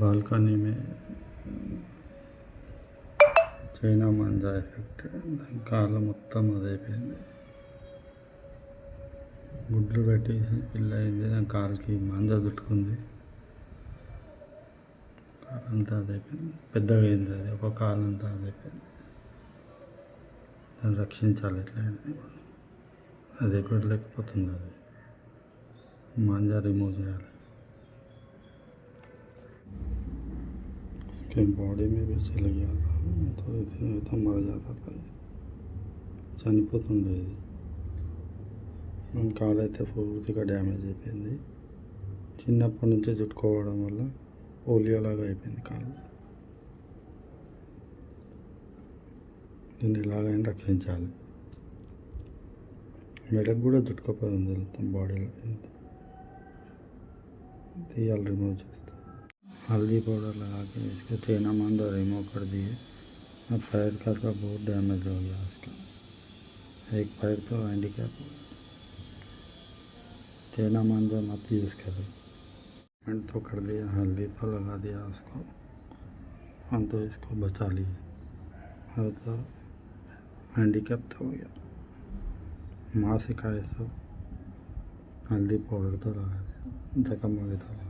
Balcony में China manja effect. దాని కాళ్ళ మొత్తం అదైపోయింది. గుడ్లు పెట్టేసి పిల్ల అయింది. దాని కాలుకి మాంజా చుట్టుకుంది. కాలంతా అదైపోయింది. పెద్దగా అయింది. అది ఒక కాలంతా అదైపోయింది. దాన్ని రక్షించాలి ఎట్లా. అది ఎక్కడ లేకపోతుంది. అది మాంజా రిమూవ్ చేయాలి. उसके बॉडी में भी चल गया था, तो इतना मर जाता था. చనిపోతుండేది. మన కాలు అయితే పూర్తిగా డ్యామేజ్ అయిపోయింది. చిన్నప్పటి నుంచే చుట్టుకోవడం వల్ల పోలియోలాగా అయిపోయింది కాలు. దీన్ని ఇలాగైనా రక్షించాలి. మెడకు కూడా చుట్టుకోపోయింది మొత్తం బాడీలో. తీయాలి, రిమూవ్ చేస్తే. हल्दी पाउडर लगा के इसको चैना मांझा रिमूव कर दिए. और पैर का बहुत डैमेज हो गया उसका. एक पैर तो हैंडीकैप हो गया. चैना मांझा मत यूज़ करें. पेंट तो कर दिया, हल्दी तो लगा दिया उसको. हम तो इसको बचा लिए. और तो हैंडीकैप तो हो गया. माँ सिखाए सब. हल्दी पाउडर तो लगा दिया, जख्म वाले तो लगा.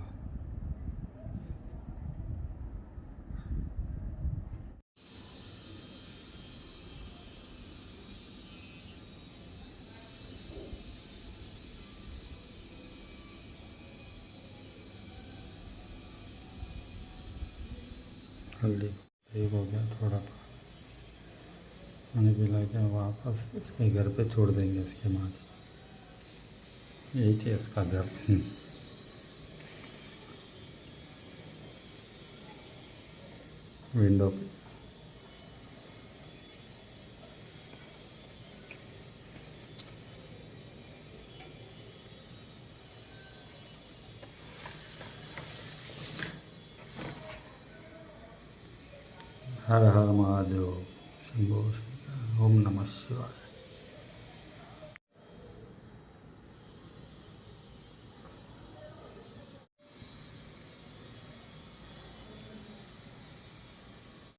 हल्दी ठीक हो गया. थोड़ा पानी पिला के वापस इसके घर पे छोड़ देंगे. इसके बाद यही चाहिए इसका घर. विंडो पे हर हर महादेव. शंभो शंकर. ओम नमः शिवाय.